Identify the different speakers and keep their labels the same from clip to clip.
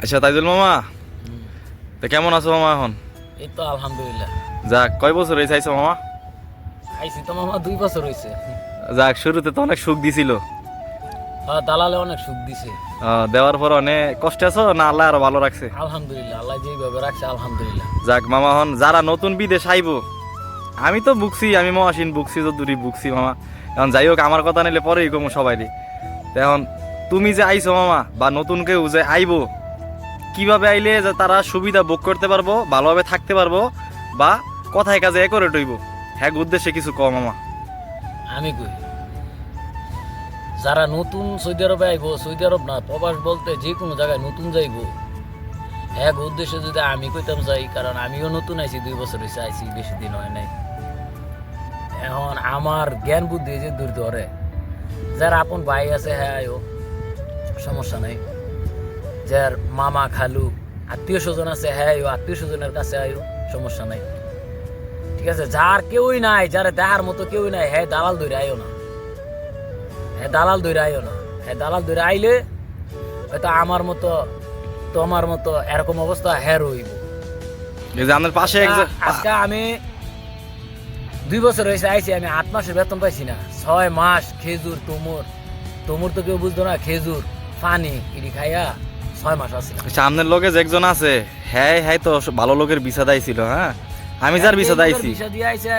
Speaker 1: আচ্ছা তাইজুল মামা, তো কেমন আছো মামা এখন?
Speaker 2: এই তো আলহামদুলিল্লাহ।
Speaker 1: যাক, কয় বছর হয়েছে আইছো মামা?
Speaker 2: আইছি তো মামা 2 বছর হয়েছে।
Speaker 1: যাক, শুরুতে তো অনেক সুখ দিছিল।
Speaker 2: দালালে অনেক সুখ দিছে।
Speaker 1: দেওয়ার পর অনেক কষ্ট আছো না আল্লাহ আরো ভালো রাখছে?
Speaker 2: আলহামদুলিল্লাহ, আল্লাহ যেইভাবে রাখছে আলহামদুলিল্লাহ।
Speaker 1: যাক মামা, এখন যারা নতুন বিদেশ আইবো, আমি তো বুকছি, আমি মহাসিন বুকছি, তো দূরি বুকছি মামা। এখন যাই হোক, আমার কথা নিলে পরেই কমো সবাই রে। এখন তুমি যে আইছো মামা, বা নতুন কেউ যে আইবো, কিভাবে আইলে যে তারা সুবিধা ভোগ করতে পারবো, ভালোভাবে থাকতে পারবো, বা কথায় কাজে এ করে টইব, হ্যাঁ উদ্দেশ্যে কিছু কম মামা।
Speaker 2: আমি কই, যারা নতুন সৌদি আরবে আইবো, সৌদি আরব না প্রবাস বলতে যে কোনো জায়গায় নতুন যাইবো, এক উদ্দেশ্যে যদি আমি কইতাম যাই, কারণ আমিও নতুন আইছি, 2 বছর হয়েছে আইছি, বেশি দিন হয় নাই। এখন আমার জ্ঞান বুদ্ধি যে দূর ধরে, যার আপন ভাই আছে হ্যাঁ আয়ো, সমস্যা নাই। যার মামা খালু আত্মীয় স্বজন আছে হ্যাঁ আয়ো, আত্মীয় স্বজনের কাছে আয়ো, সমস্যা নাই। ঠিক আছে, যার কেউই নাই, যার দেখার মতো কেউই নাই, হ্যাঁ দালাল ধরে আইও না, হ্যাঁ দালাল ধরে আইও না। হ্যাঁ দালাল ধরে আইলে হয়তো আমার মতো, তোমার মতো এরকম অবস্থা হ্যাঁ রইব।
Speaker 1: এই যে আমাদের পাশে
Speaker 2: আজকে আমি 2 বছর হয়েছে আইছি, আমি 8 মাসের বেতন পাইছি না। 6 মাস খেজুর তুমুর তো কেউ বুঝতো না, খেজুর পানি ইডি খাইয়া 6 মাস আছে।
Speaker 1: সামনের লোকে যে একজন আছে, হ্যাঁ হ্যাঁ তো ভালো লোকের বিছা দাইছিল। হ্যাঁ, আমি যার বিছা দাইছি,
Speaker 2: বিষা দিয়ে আইছে।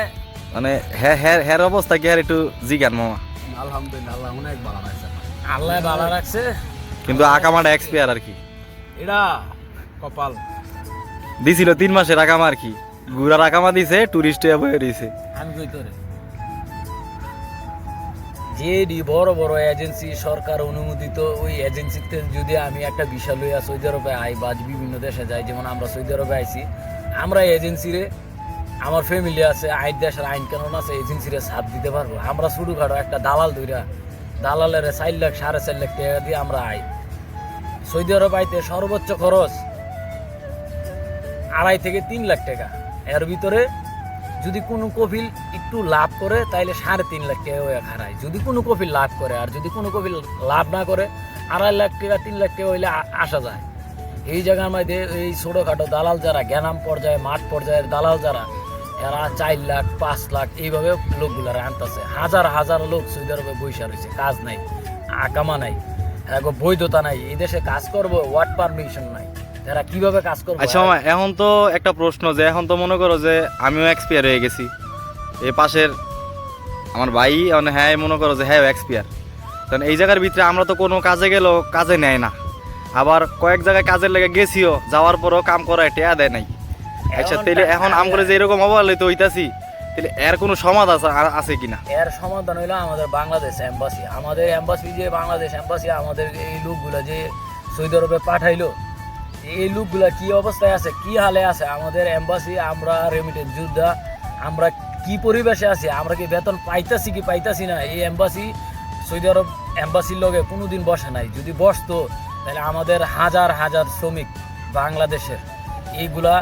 Speaker 1: মানে হ্যাঁ হ্যাঁ হ্যার অবস্থা কি আর একটু জিগান মামা।
Speaker 2: আলহামদুলিল্লাহ, আল্লাহ অনেক ভালো রাখছে, আল্লাহ ভালো রাখছে।
Speaker 1: কিন্তু আকামাটা এক্সপায়ার আর কি,
Speaker 2: এটা কপাল
Speaker 1: দিছিল 3 মাসের আকামা আর কি, ঘুরার আকামা দিছে, টুরিস্ট বয়ে দিছে।
Speaker 2: আমি কই তোরে, যে বড় বড় এজেন্সি সরকার অনুমোদিত, ওই এজেন্সিতে যদি আমি একটা ভিসা লইয়া সৌদি আরবে আই বা বিভিন্ন দেশে যাই, যেমন আমরা সৌদি আরবে আইছি, আমরা এজেন্সিরে, আমার ফ্যামিলি আছে, আইন দেশের আইন কানুন আছে, এজেন্সিরে সাথ দিতে পারবো। আমরা ছোটখাটো একটা দালাল ধইরা, দালালের 4 লাখ 4.5 লাখ টাকা দিয়ে আমরা আই। সৌদি আরব আইতে সর্বোচ্চ খরচ 2.5 থেকে 3 লাখ টাকা। এর ভিতরে যদি কোনো কফিল একটু লাভ করে তাইলে 3.5 লাখ টাকা হয়ে খারায়, যদি কোনো কফিল লাভ করে। আর যদি কোনো কফিল লাভ না করে 2.5 লাখ টাকা 3 লাখ টাকা হইলে আসা যায়। এই জায়গার মধ্যে এই ছোটোখাটো দালাল যারা, জ্ঞানাম পর্যায়ে মাঠ পর্যায়ের দালাল যারা, এরা 4 লাখ 5 লাখ এইভাবে লোকগুলার আনতেছে। হাজার হাজার লোক সৌদি আরবে বৈশা রয়েছে, কাজ নাই, আকামা নাই, বৈধতা নাই, এই দেশে কাজ করবো, ওয়ার্ক পারমিশন নাই, এরা কিভাবে কাজ করবে?
Speaker 1: আচ্ছা মামা, এখন তো একটা প্রশ্ন, যে এখন তো মনে করো যে আমিও এক্সপায়ার হয়ে গেছি, এই পাশের আমার ভাই মানে হ্যাঁ মনে করো যে হ্যাঁ এক্সপায়ার, কারণ এই জায়গার ভিতরে আমরা তো কোনো কাজে গেলেও কাজে নেয় না, আবার কয়েক জায়গায় কাজের লেগে গেছিও, যাওয়ার পরও কাম করায় টেয়া দেয় নাই। আচ্ছা তাহলে এখন আমরা যে এরকম অবহেলিত হইতাছি, তাহলে এর কোনো সমাধান আছে কিনা?
Speaker 2: এর সমাধান হইলো আমাদের বাংলাদেশ এম্বাসি। আমাদের এম্বাসি, যে বাংলাদেশ এম্বাসি আমাদের এই লোকগুলা যে সৌদি আরবে পাঠাইলো, এই লোকগুলা কি অবস্থায় আছে, কি হালে আছে আমাদের এম্বাসি, আমরা রেমিটেন্স যোদ্ধা, আমরা কি পরিবেশে আছি, আমরা কি বেতন পাইতাছি কি পাইতাছি না, এই এম্বাসি, সৌদি আরব এম্বাসির লগে কোনোদিন বসে নাই। যদি বসতো তাহলে আমাদের হাজার হাজার শ্রমিক বাংলাদেশের এইগুলা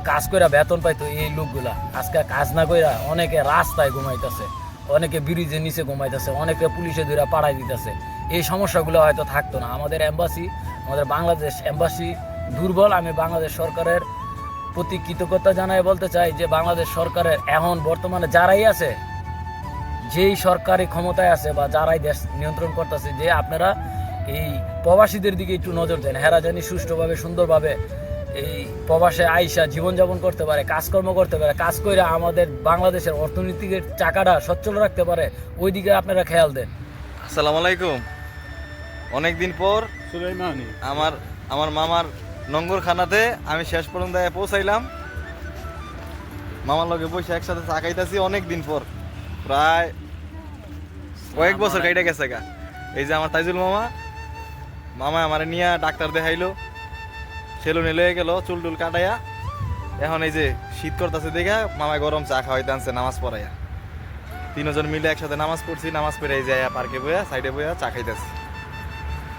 Speaker 2: কাজ কইরা বেতন পাইতো। এই লোকগুলা আজকে কাজ না কইরা অনেকে রাস্তায় ঘুমাইতেছে, অনেকে ব্রিজের নিচে ঘুমাইতেছে, অনেকে পুলিশে ধরে পাড়াই দিতেছে। এই সমস্যাগুলো হয়তো থাকতো না। আমাদের এম্বাসি, আমাদের বাংলাদেশ এম্বাসি দুর্বল। আমি বাংলাদেশ সরকারের প্রতি কৃতজ্ঞতা জানাই বলতে চাই যে বাংলাদেশ সরকারের এখন বর্তমানে যারাই আছে, যেই সরকারি ক্ষমতায় আছে বা যারাই দেশ নিয়ন্ত্রণ করতেছে, যে আপনারা এই প্রবাসীদের দিকে একটু নজর দেন, হেরা জানি সুষ্ঠুভাবে সুন্দরভাবে এই প্রবাসে আইসা জীবনযাপন করতে পারে, কাজকর্ম করতে পারে, কাজ করে আমাদের বাংলাদেশের অর্থনৈতিক চাকাটা সচ্ছল রাখতে পারে, ওই দিকে আপনারা খেয়াল দেন।
Speaker 1: আসসালামু আলাইকুম। অনেকদিন পর আমার মামার নঙ্গরখানাতে আমি শেষ পর্যন্ত পৌঁছাইলাম। মামার লগে বসে একসাথে চা খাইতেছি অনেক দিন পর, প্রায় কয়েক বছর কাইটা গেছে গা। এই যে আমার তাইজুল মামা আমার নিয়ে ডাক্তার দেখাইলো, সেলুনে লয়ে গেল চুল টুল কাটাইয়া। এখন এই যে শীত করতেছে দেখা মামায় গরম চা খাওয়াইতে আনছে নামাজ পড়াইয়া। 3 জন মিলে একসাথে নামাজ পড়ছি, নামাজ পড়ে এই যে পার্কে বইয়া সাইডে বইয়া চা খাইতেছি।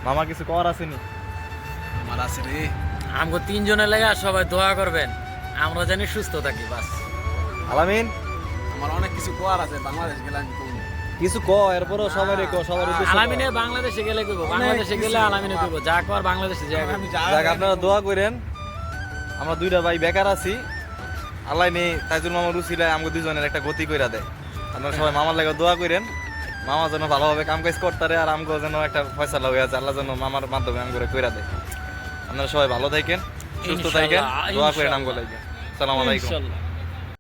Speaker 1: মামা কিছু কর আসেনি?
Speaker 2: আমার আছে রে, আমগো 3 জনের লাগা সবাই দোয়া করবেন, আমরা জানি সুস্থ থাকি বাস।
Speaker 1: আলামিন,
Speaker 3: আমার অনেক কিছু কোয়ার আছে, বাংলাদেশ গেলাম
Speaker 1: কিছু ক এরপরও সবাই ক সবার উদ্দেশ্যে ক।
Speaker 2: আলামিনে বাংলাদেশে গেলে কইব, বাংলাদেশে গেলে আলামিনে কইব, যা কর বাংলাদেশে যা কইব।
Speaker 1: যাক আপনারা দোয়া করেন, আমরা দুইটা ভাই বেকার আছি, আল্লাহ নেই তাইজুল মামার উচিলায় আমাকে দুজনের একটা গতি কইরা দেয়। আপনারা সবাই মামার লাগে দোয়া করেন, মামা যেন ভালোভাবে কাম কাজ করতে আর আমগো যেন একটা ফয়সালা হয়ে আছে, আল্লাহ যেন মামার মাধ্যমে আমগরে কইরা দেয়। আপনারা সবাই ভালো থাকেন, সুস্থ থাকেন,
Speaker 2: ইনশাআল্লাহ,
Speaker 1: দোয়া করেন
Speaker 2: ইনশাআল্লাহ।
Speaker 1: আমগো লাগে। আসসালামু আলাইকুম।
Speaker 2: ইনশাআল্লাহ।